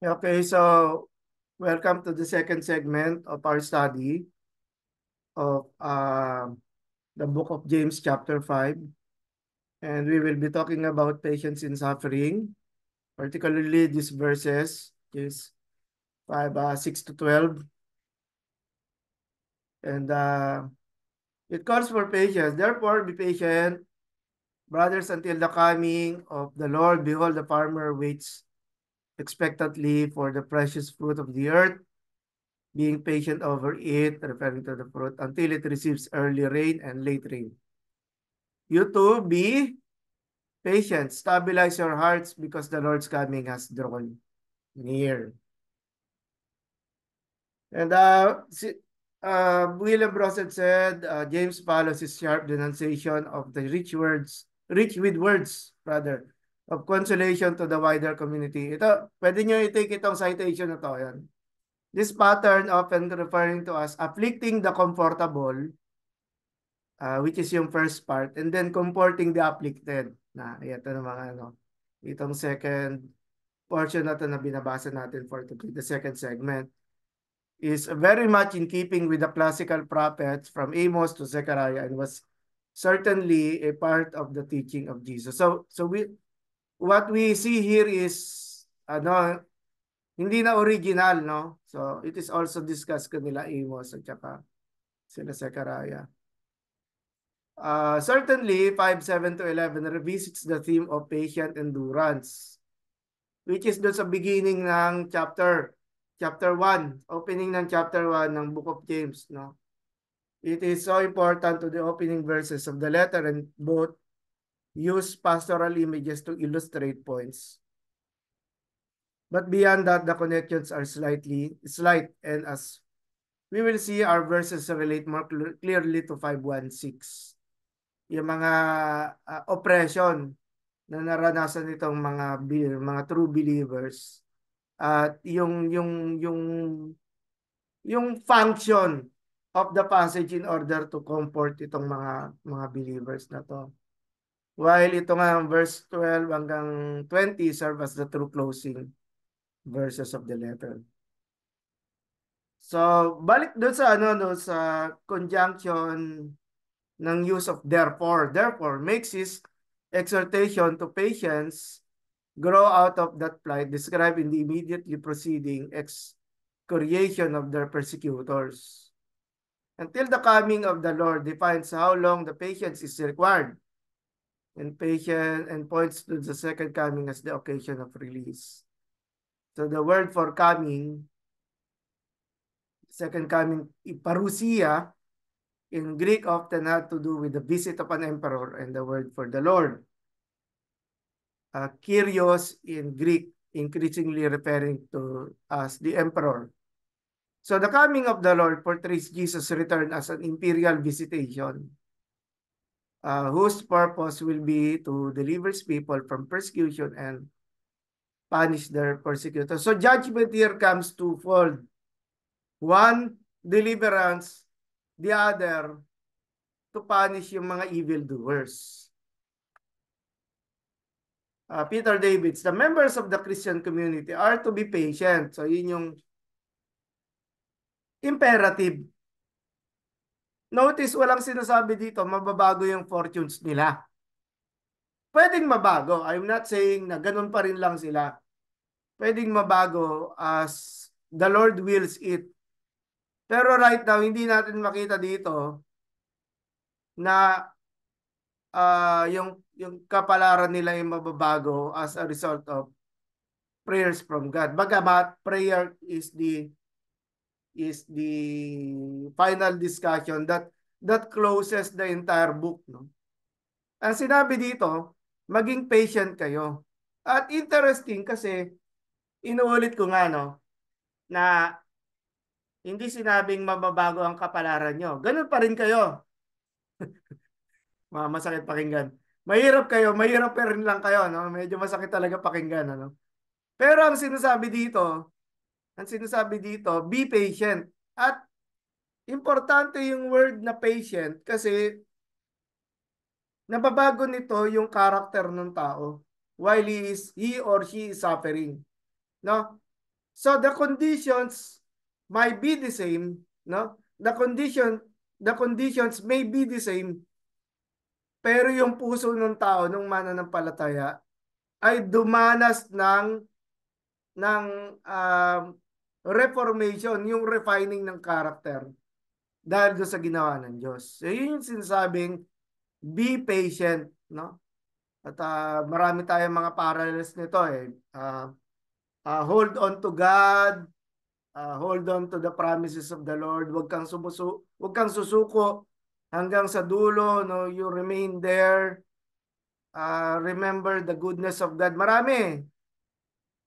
Okay, so welcome to the second segment of our study of the book of James, chapter 5. And we will be talking about patience in suffering, particularly these verses, is 5, 6 to 12. And it calls for patience. Therefore, be patient, brothers, until the coming of the Lord. Behold, the farmer waits expectantly for the precious fruit of the earth, being patient over it, referring to the fruit, until it receives early rain and late rain. You too, be patient. Stabilize your hearts because the Lord's coming has drawn near. And William Brosset said, James follows his sharp denunciation of the rich with words, rather, of consolation to the wider community. Ito, pwede nyo i-take itong citation na to. Yan. This pattern often referring to as afflicting the comfortable, which is yung first part, and then comforting the afflicted. Ito na mga itong second portion na to na binabasa natin for today, the second segment, is very much in keeping with the classical prophets from Amos to Zechariah and was certainly a part of the teaching of Jesus. So what we see here is hindi na original, no? So it is also discussed kanila Amos at saka sila Zechariah. Certainly, 5:7 to 11 revisits the theme of patient endurance, which is doon sa beginning ng chapter 1, opening ng chapter 1 ng Book of James. No? It is so important to the opening verses of the letter and both use pastoral images to illustrate points. But beyond that, the connections are slight, and as we will see, our verses relate more clearly to 5:1-6. Yung mga oppression na naranasan nitong mga true believers at yung function of the passage in order to comfort itong mga believers na to. While ito nga verse 12 hanggang 20 serve as the true closing verses of the letter. So balik doon sa sa conjunction ng use of therefore makes his exhortation to patience grow out of that plight described in the immediately preceding excoriation of their persecutors. Until the coming of the Lord defines how long the patience is required and points to the second coming as the occasion of release. So the word for coming, second coming, parousia, in Greek often had to do with the visit of an emperor, and the word for the Lord, Kyrios in Greek, increasingly referring to as the emperor. So the coming of the Lord portrays Jesus' return as an imperial visitation, whose purpose will be to deliver his people from persecution and punish their persecutors. So judgment here comes twofold. One, deliverance. The other, to punish yung mga evildoers. Peter Davids, the members of the Christian community are to be patient. So yun yung imperative. Notice, walang sinasabi dito, mababago yung fortunes nila. Pwedeng mabago. I'm not saying na ganun pa rin lang sila. Pwedeng mabago as the Lord wills it. Pero right now, hindi natin makita dito na yung kapalaran nila yung mababago as a result of prayers from God. Bagamat prayer is the final discussion that closes the entire book, no? Ang sinabi dito, maging patient kayo. At interesting kasi inuulit ko nga, no, na hindi sinabing mababago ang kapalaran nyo. Ganun pa rin kayo. Masakit pakinggan. Mahirap pa rin lang kayo, no? Medyo masakit talaga pakinggan, ano? Pero ang sinasabi dito, be patient. At importante yung word na patient kasi nababago nito yung character ng tao while he or she is suffering. No? So the conditions might be the same, no? The conditions may be the same, pero yung puso ng tao, ng mananampalataya, ay dumanas ng um, reformation, yung refining ng character dahil doon sa ginawa ng Diyos. So yun yung sinasabing be patient, no? At marami tayong mga parallels nito eh. Hold on to God, hold on to the promises of the Lord. Huwag kang susuko hanggang sa dulo, no? You remain there. Remember the goodness of God. Marami.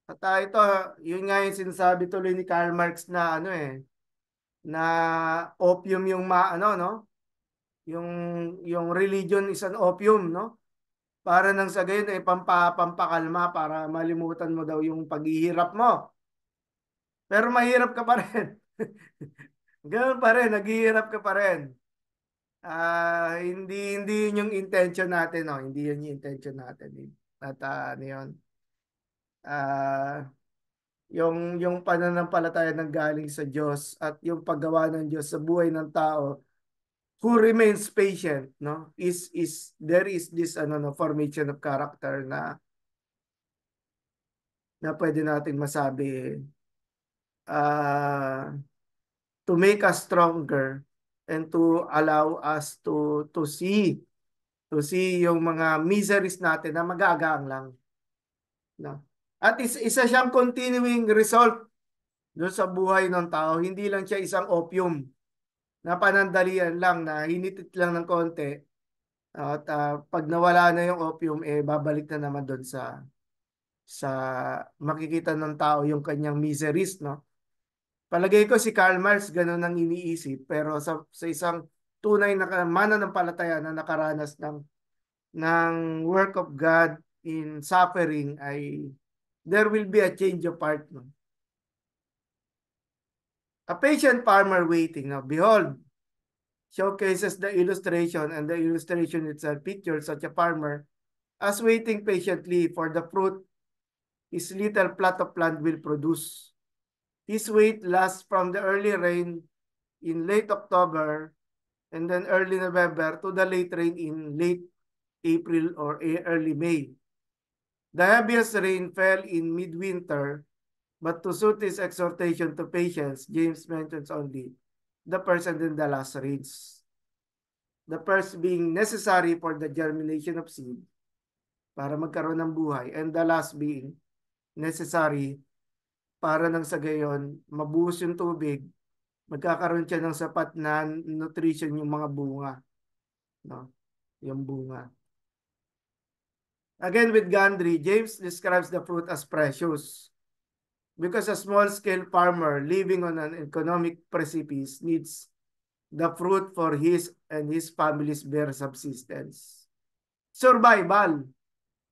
At ito, yun nga yung sinasabi tuloy ni Karl Marx na ano eh, na opium yung ano, no? Yung religion is an opium, no? Para nang sa gayon eh pampakalma para malimutan mo daw yung paghihirap mo. Pero mahirap ka pa rin. Ganoon pa rin, naghihirap ka pa rin. Hindi yun yung intention natin, no? Hindi yun yung intention natin. At ano yun? Ah, yung pananampalataya ng galing sa Diyos at yung paggawa ng Diyos sa buhay ng tao who remains patient, no? There is this ano no formation of character na pwede nating masabi uh, to make us stronger and to allow us to see yung mga miseries natin na magagaang lang, no? At isa siyang continuing result doon sa buhay ng tao. Hindi lang siya isang opium na panandalian lang na hinitit lang ng konti at pag nawala na yung opium eh babalik na naman doon sa makikita ng tao yung kanyang miseries, no? Palagay ko si Karl Marx ganun ang iniisip pero sa isang tunay na mananampalataya na nakaranas ng work of God in suffering ay there will be a change of heart, no? A patient farmer waiting, no? Behold, showcases the illustration and the illustration itself pictures such a farmer as waiting patiently for the fruit his little plot of land will produce. His wait lasts from the early rain in late October and then early November to the late rain in late April or early May. The heaviest rain fell in midwinter, but to suit his exhortation to patience, James mentions only the first and then the last rains. The first being necessary for the germination of seed para magkaroon ng buhay, and the last being necessary para nang sa gayon mabuhos yung tubig, magkakaroon siya ng sapat na nutrition yung mga bunga, no? Yung bunga. Again with Gandhi, James describes the fruit as precious because a small-scale farmer living on an economic precipice needs the fruit for his and his family's bare subsistence. Survival,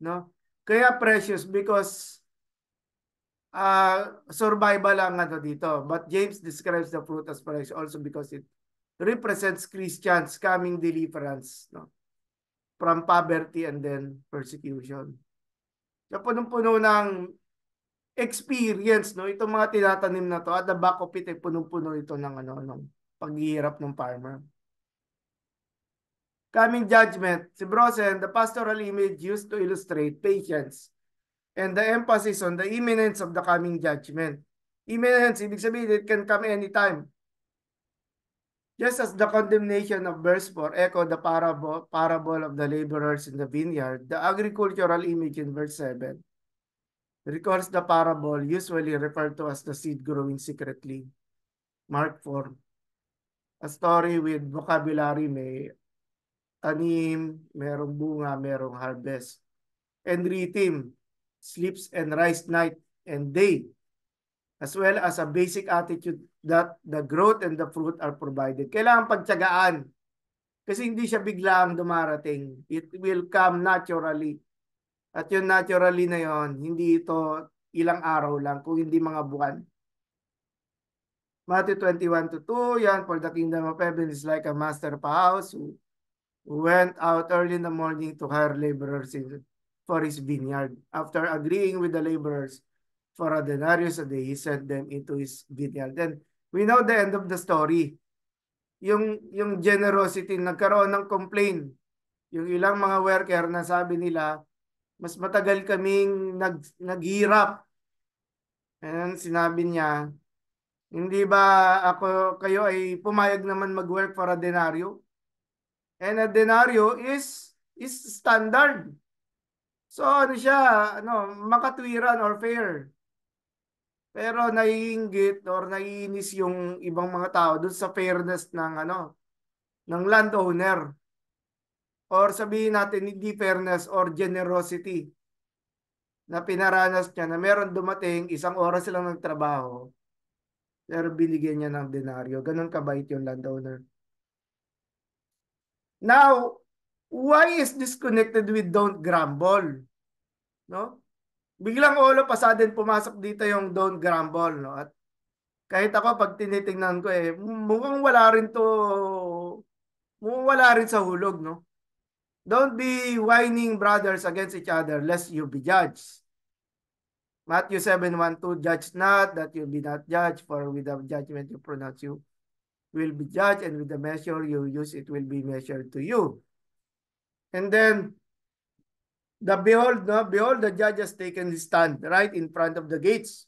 no? Kaya precious because survival lang ano dito. But James describes the fruit as precious also because it represents Christians coming deliverance, no? From poverty and then persecution. So punong-puno ng experience, no? Itong mga tinatanim na to at the back of it ay punong-puno ito ng ano ng paghihirap ng farmer. Coming judgment. Si Brosen, the pastoral image used to illustrate patience and the emphasis on the imminence of the coming judgment. Imminence, ibig sabihin, it can come anytime. Just as the condemnation of verse 4 echo the parable of the laborers in the vineyard, the agricultural image in verse 7 recalls the parable usually referred to as the seed growing secretly. Mark 4. A story with vocabulary, may tanim, merong bunga, merong harvest. And rhythm, sleeps and rise night and day, as well as a basic attitude that the growth and the fruit are provided. Kailangan pagtiyagaan kasi hindi siya biglaang dumarating. It will come naturally. At yung naturally na yon, hindi ito ilang araw lang, kung hindi mga buwan. Matthew 21:2, yan, for the kingdom of heaven is like a master of a house who went out early in the morning to hire laborers for his vineyard. After agreeing with the laborers for a denarius a day, he sent them into his vineyard. Then, we know the end of the story. Yung generosity, nagkaroon ng complaint. Yung ilang mga worker na sabi nila, mas matagal kaming naghirap. And sinabi niya, hindi ba kayo ay pumayag naman mag-work for a denaryo? And a denaryo is standard. So ano siya, makatwiran or fair. Pero naiinggit or naiinis yung ibang mga tao dun sa fairness ng landowner. Or sabihin natin hindi fairness or generosity na pinaranas niya na meron dumating, isang oras lang ng trabaho, pero binigyan niya ng denaryo. Ganun kabait yung landowner. Now, why is this connected with don't grumble? No? Biglang all of a sudden pumasok dito yung don't grumble, no? At kahit ako pag tinitingnan ko mukhang wala rin sa hulog, no? Don't be whining brothers against each other lest you be judged. Matthew 7:1-2, judge not that you be not judged, for with the judgment you pronounce you will be judged, and with the measure you use it will be measured to you. And then behold, the judge has taken his stand right in front of the gates.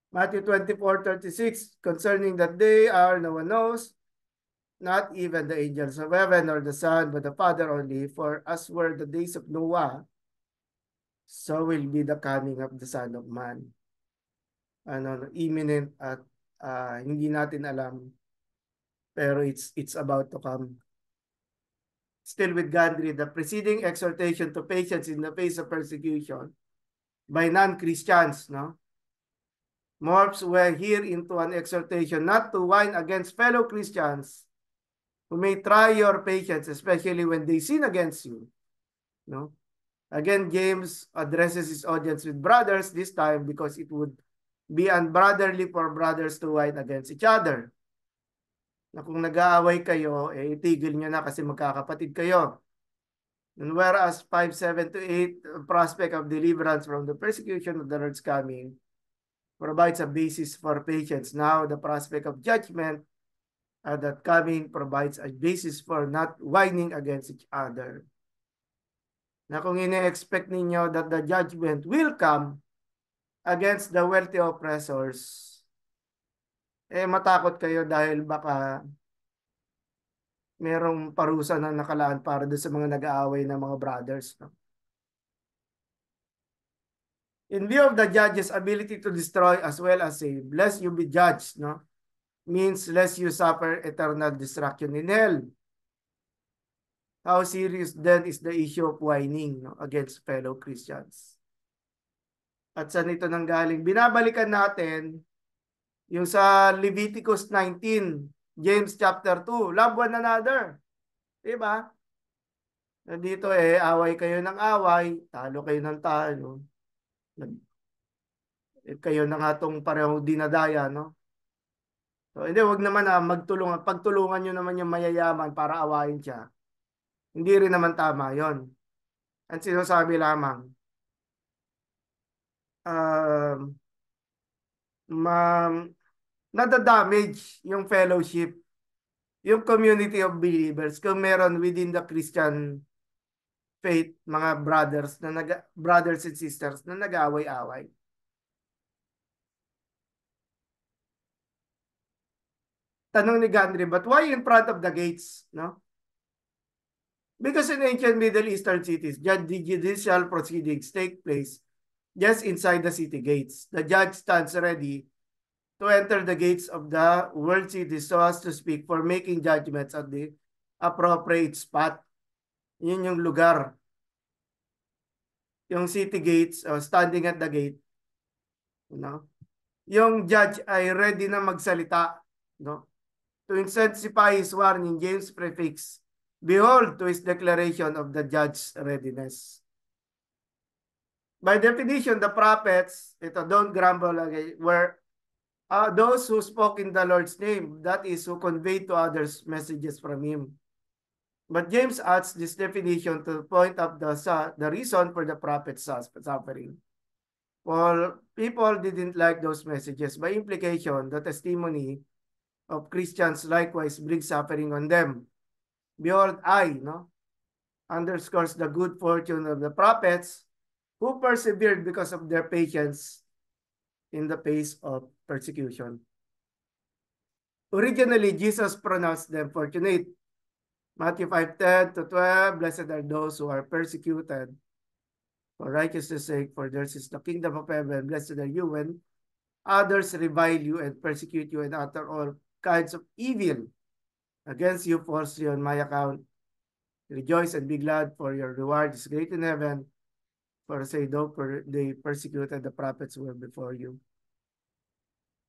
Matthew 24:36, concerning that day hour no one knows, not even the angels of heaven or the Son, but the Father only. For as were the days of Noah, so will be the coming of the Son of Man. Imminent at hindi natin alam, pero it's about to come. Still with Gandhi, the preceding exhortation to patience in the face of persecution by non-Christians, morphs were here into an exhortation not to whine against fellow Christians who may try your patience, especially when they sin against you. Again, James addresses his audience with brothers this time because it would be unbrotherly for brothers to whine against each other. Na kung nag-aaway kayo, itigil nyo na kasi magkakapatid kayo. And whereas 5:7-8, prospect of deliverance from the persecution of the Lord's coming provides a basis for patience. Now, the prospect of judgment that coming provides a basis for not whining against each other. Na kung ine-expect ninyo that the judgment will come against the wealthy oppressors, matakot kayo dahil baka merong parusa na nakalaan para doon sa mga nag-aaway na mga brothers. In view of the judge's ability to destroy as well as save, lest you be judged, means lest you suffer eternal destruction in hell. How serious then is the issue of whining against fellow Christians? At saan ito nanggaling? Binabalikan natin yung sa Leviticus 19, James chapter 2, love one another. Diba? Dito away kayo ng away, talo kayo ng talo. Kayo na nga itong parehong dinadaya, So, hindi, wag naman magtulungan. Pagtulungan nyo naman yung mayayaman para awayin siya. Hindi rin naman tama yon. Ang sinasabi lamang, nadadamage yung fellowship, yung community of believers kung meron within the Christian faith, mga brothers and sisters na nag-away-away. Tanong ni Gandhi, but why in front of the gates? Because in ancient Middle Eastern cities, judicial proceedings take place just inside the city gates. The judge stands ready to enter the gates of the world city so as to speak for making judgments at the appropriate spot. Yun yung lugar. Yung city gates, standing at the gate. Yung judge ay ready na magsalita. To intensify his warning, James prefix, behold to his declaration of the judge's readiness. By definition, the prophets, don't grumble, were those who spoke in the Lord's name, that is, who conveyed to others messages from Him. But James adds this definition to point out the reason for the prophet's suffering. Well, people didn't like those messages. By implication, the testimony of Christians likewise brings suffering on them. Behold, I, no, underscores the good fortune of the prophets who persevered because of their patience in the face of persecution. Originally, Jesus pronounced them fortunate. Matthew 5:10 to 12, blessed are those who are persecuted for righteousness' sake, for theirs is the kingdom of heaven. Blessed are you when others revile you and persecute you and utter all kinds of evil against you falsely on my account. Rejoice and be glad, for your reward is great in heaven. For say, though they persecuted the prophets who were before you.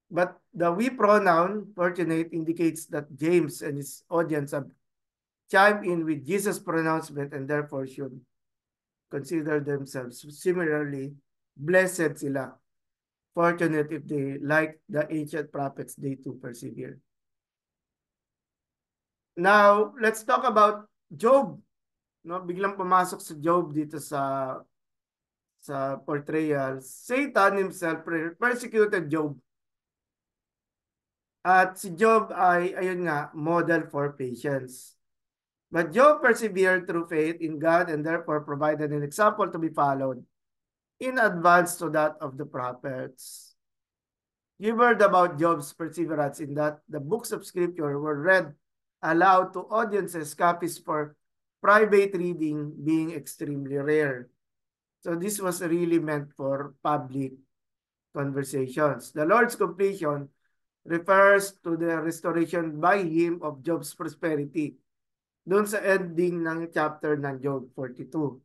But the we pronoun, fortunate, indicates that James and his audience have chimed in with Jesus' pronouncement and therefore should consider themselves similarly blessed sila. Fortunate if they, like the ancient prophets, they too persevere. Now, let's talk about Job. No, biglang pumasok sa Job dito sa portrayal. Satan himself persecuted Job. At si Job ay, ayun nga, model for patience. But Job persevered through faith in God and therefore provided an example to be followed in advance to that of the prophets. You heard about Job's perseverance in that the books of scripture were read aloud to audiences, copies for private reading being extremely rare. So this was really meant for public conversations. The Lord's completion refers to the restoration by Him of Job's prosperity. Doon sa ending ng chapter ng Job 42.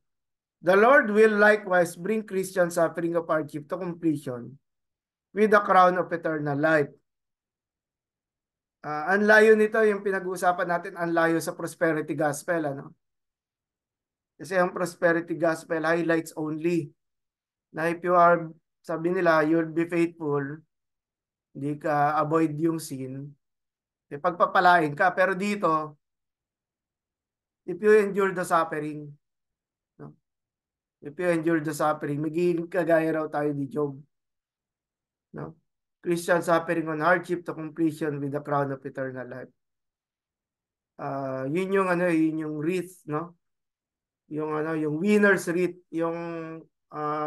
The Lord will likewise bring Christian suffering of hardship to completion with the crown of eternal life. Ang layo nito, yung pinag-uusapan natin, ang layo sa prosperity gospel. Ano? Kasi ang prosperity gospel highlights only na if you are, sabi nila, you'll be faithful, hindi ka avoid yung sin, eh, pagpapalain ka. Pero dito, if you endure the suffering, no? If you endure the suffering, magiging kagaya raw tayo ni Job. No? Christian suffering on hardship to completion with the crown of eternal life. Yun yung ano, yun yung wreath, no? Yung ano, yung winner's wreath, yung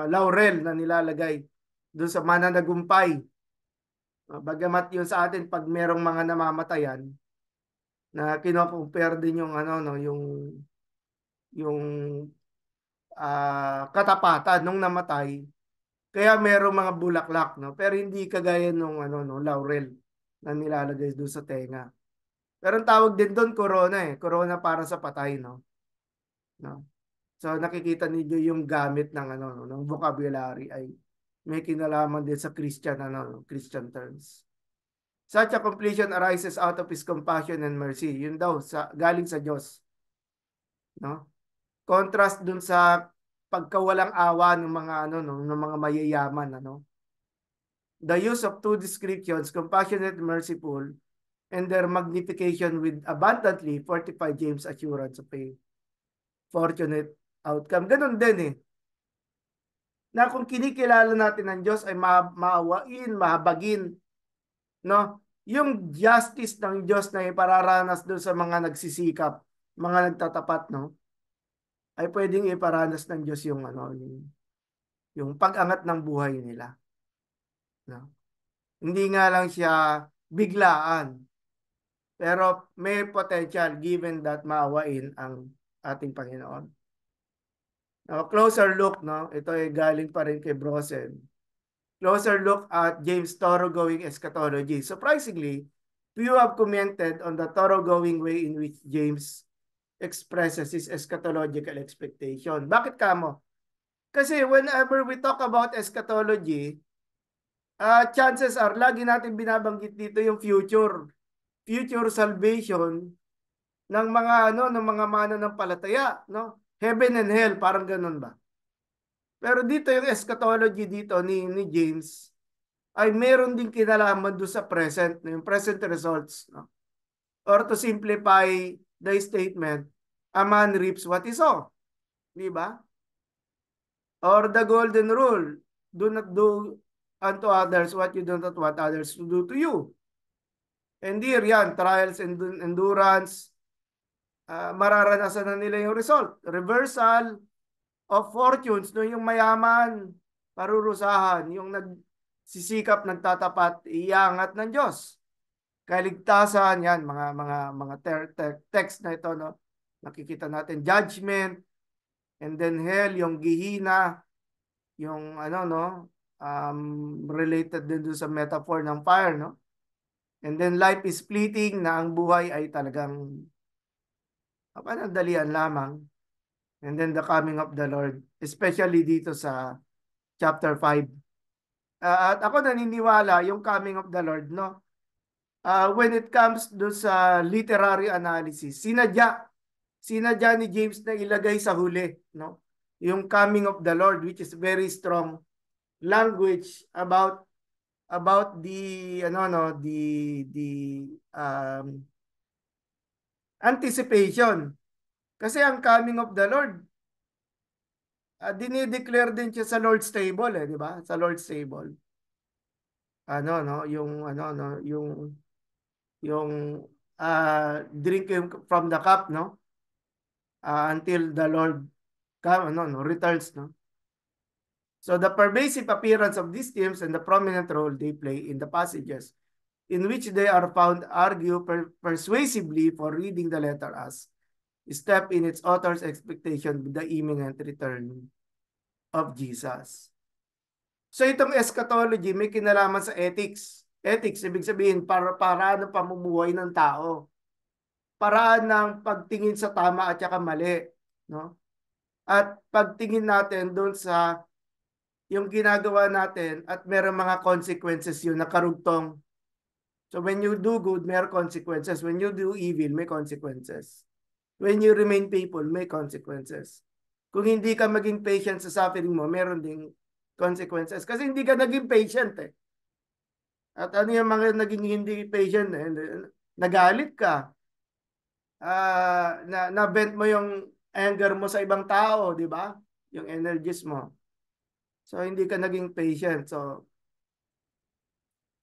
laurel na nilalagay doon sa mananagumpay. Bagamat yun sa atin pag merong mga namamatayan na kino-compare din yung ano no, yung katapatan nung namatay. Kaya merong mga bulaklak, no? Pero hindi kagaya nung ano no, laurel na nilalagay doon sa tenga. Pero ang tawag din doon corona eh. Corona para sa patay, no? No. So nakikita niyo yung gamit ng ano no, ng vocabulary ay may kinalaman din sa Christian ano, no, Christian terms. Such a completion arises out of His compassion and mercy. Yun daw sa galing sa Diyos, no? Contrast dun sa pagkawalang awa ng mga ano no, ng mga mayayaman ano. The use of two descriptions, compassionate and merciful, and their magnification with abundantly fortify James' assurance of a fortunate outcome. Ganun din eh. Na kung kinikilala natin ng Diyos ay maawain, mahabagin, no? Yung justice ng Diyos na ipararanas doon sa mga nagsisikap, mga nagtatapat, no? Ay pwedeng iparanas ng Diyos yung ano, yung pag-angat ng buhay nila, no? Hindi nga lang siya biglaan, pero may potential given that maawain ang ating Panginoon. Now, closer look, no? Ito ay galing pa rin kay Brosen. Closer look at James' thoroughgoing eschatology. Surprisingly, few have commented on the thoroughgoing way in which James expresses his eschatological expectation. Bakit kamo? Kasi whenever we talk about eschatology, chances are, lagi natin binabanggit dito yung future salvation ng mga ano, ng mga mananampalataya, no? Heaven and hell, parang ganun ba? Pero dito yung eschatology dito ni James ay meron din kinalaman doon sa present, yung present results. No? Or to simplify the statement, a man reaps what he sow. Di ba? Or the golden rule, do not do unto others what you do not want others to do to you. And here yan, trials and endurance, mararanasan na nila yung result. Reversal of fortunes, no, yung mayaman, parurusahan, yung nagsisikap, nagtatapat, iangat ng Diyos. Kaligtasan, yan, mga text na ito, no? Nakikita natin, judgment, and then hell, yung gihina, yung ano, no? Related din doon sa metaphor ng fire, no? And then life is fleeting, na ang buhay ay talagang panandalian lamang. And then the coming of the Lord, especially dito sa chapter 5. At ako naniniwala yung coming of the Lord, no? When it comes do sa literary analysis, sinadya ni James na ilagay sa huli, no? Yung coming of the Lord, which is very strong language about the ano no, the anticipation. Kasi ang coming of the Lord, dinideclare din siya sa Lord's table, di ba? Sa Lord's table. Ano no, yung ano no, yung drink from the cup, no? Until the Lord returns, no? So the pervasive appearance of these themes and the prominent role they play in the passages in which they are found argue persuasively for reading the letter as step in its author's expectation with the imminent return of Jesus. So itong eschatology may kinalaman sa ethics. Ethics, ibig sabihin, paraan ng pamumuhay ng tao. Paraan ng pagtingin sa tama at saka mali. No? At pagtingin natin doon sa yung ginagawa natin at merong mga consequences yun na karugtong. So when you do good, may consequences. When you do evil, may consequences. When you remain faithful, may consequences. Kung hindi ka maging patient sa suffering mo, meron ding consequences. Kasi hindi ka naging patient eh. At ano yung mga naging hindi patient eh? Nagalit ka. Na-vent mo yung anger mo sa ibang tao, di ba? Yung energies mo. So, hindi ka naging patient. So,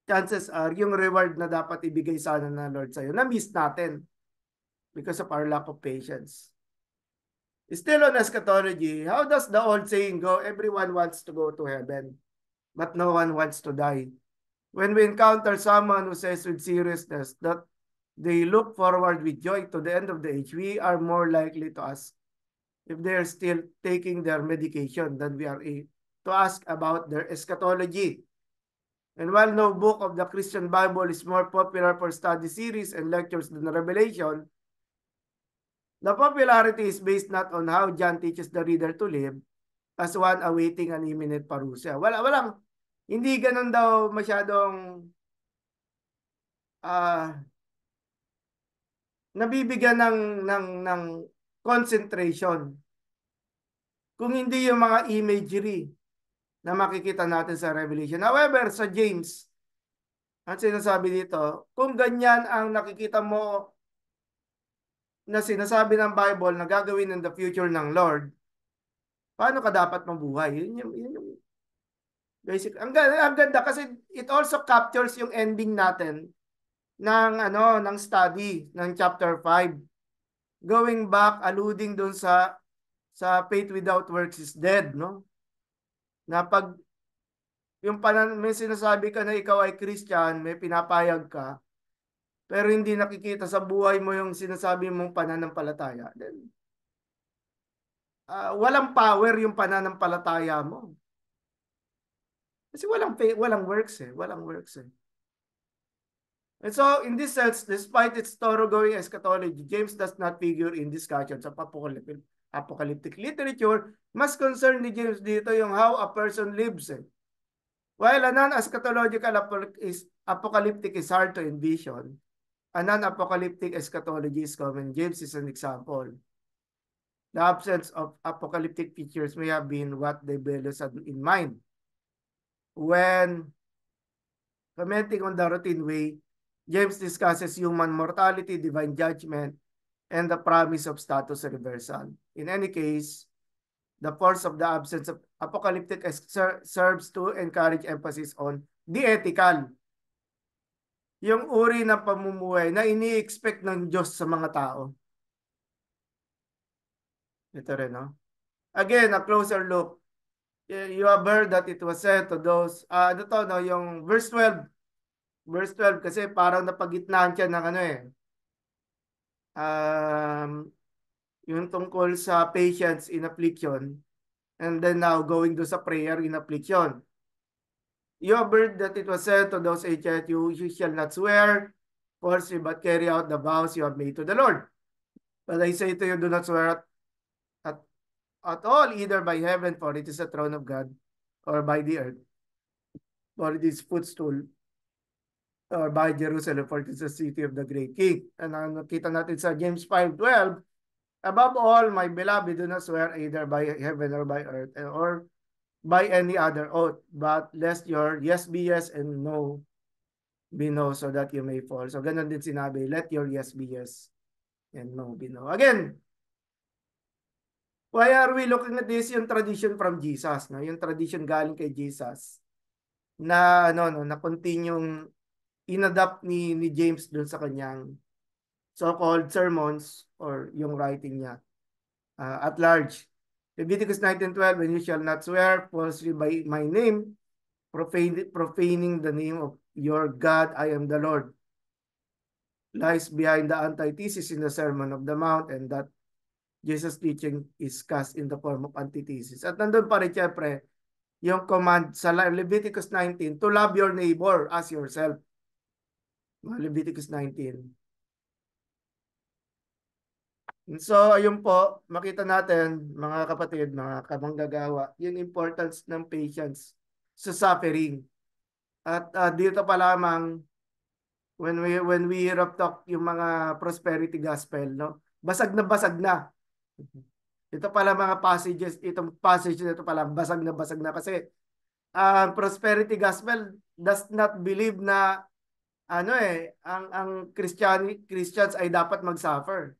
chances are, yung reward na dapat ibigay sana ng Lord sa'yo, na-miss natin because of our lack of patience. Still on eschatology, how does the old saying go? Everyone wants to go to heaven, but no one wants to die. When we encounter someone who says with seriousness that they look forward with joy to the end of the age, we are more likely to ask if they are still taking their medication than we are to ask about their eschatology. And while no book of the Christian Bible is more popular for study series and lectures than Revelation, the popularity is based not on how John teaches the reader to live as one awaiting an imminent parousia. Hindi ganun daw masyadong nabibigyan ng concentration. Kung hindi yung mga imagery na makikita natin sa Revelation. However, sa James, ang sinasabi dito, kung ganyan ang nakikita mo na sinasabi ng Bible na gagawin in the future ng Lord, paano ka dapat mabuhay? Yun yung basic. Ang ganda kasi it also captures yung ending natin ng study ng chapter 5. Going back, alluding dun sa faith without works is dead, no? Na pag may sinasabi ka na ikaw ay Christian, may pinapayag ka, pero hindi nakikita sa buhay mo yung sinasabi mong pananampalataya, then walang power yung pananampalataya mo. Kasi walang works eh. Walang works eh. And so, in this sense, despite its thoroughgoing eschatology, James does not figure in discussions of apocalyptic literature. Mas concerned ni James dito yung how a person lives eh. While a non-eschatological apocalyptic is hard to envision, a non-apocalyptic eschatology is common. James is an example. The absence of apocalyptic features may have been what the Belials had in mind when commenting on the routine way James discusses human mortality, divine judgment, and the promise of status reversal. In any case, the force of the absence of apocalyptic serves to encourage emphasis on the ethical, yung uri ng pamumuhay na ini-expect ng Diyos sa mga tao. Ito rin, no? Again, a closer look. You have heard that it was said to those, ano to, no, yung verse 12, kasi parang napagitnaan siya ng ano eh, um, yung tungkol sa patience in affliction, and then now going to sa prayer in affliction. You have heard that it was said to those ancient, you shall not swear falsely, but carry out the vows you have made to the Lord. But I say to you, do not swear at, at all, either by heaven, for it is the throne of God, or by the earth, for it is footstool, or by Jerusalem, for it is the city of the great king. And nakita natin sa James 5:12, above all, my beloved, do not swear either by heaven or by earth, or by any other oath, but lest your yes be yes and no be no, so that you may fall. So ganun din sinabi, let your yes be yes and no be no. Again, why are we looking at this? Yung tradition from Jesus, no? Yung tradition galing kay Jesus na ano no, na continue inadapt ni James dun sa kanyang so-called sermons or yung writing niya at large. Leviticus 19:12, when you shall not swear falsely by my name, profaning the name of your God, I am the Lord, lies behind the antithesis in the Sermon of the Mount, and that Jesus' teaching is cast in the form of antithesis. At nandun pa rin syempre yung command sa Leviticus 19 to love your neighbor as yourself. Leviticus 19. So, ayun po, makita natin, mga kapatid, mga kamanggagawa, yung importance ng patience sa suffering. At dito pa lamang, when we hear of talk, yung mga prosperity gospel, no? Basag na basag na. Ito pala mga passages, itong passage na ito pala, basag na kasi prosperity gospel does not believe na ano ang Christians ay dapat mag-suffer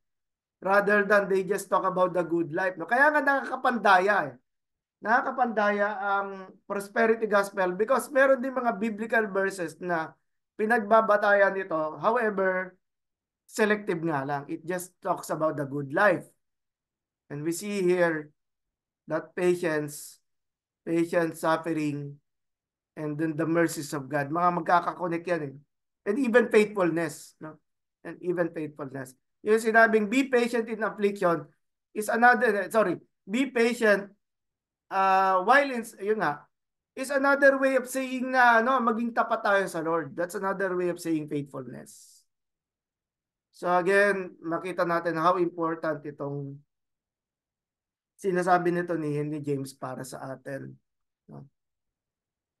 rather than they just talk about the good life, no? Kaya nga nakakapandaya. Nakakapandaya ang prosperity gospel because meron din mga biblical verses na pinagbabatayan nito. However, selective nga lang. It just talks about the good life. And we see here that patience, suffering, and then the mercies of God. Mga magkakakonek yan eh. And even faithfulness. No? And even faithfulness. Yung sinabing be patient in affliction is another, be patient while in, yun nga, is another way of saying na no, maging tapat tayo sa Lord. That's another way of saying faithfulness. So again, makita natin how important itong sinasabi nito ni James para sa atin. No?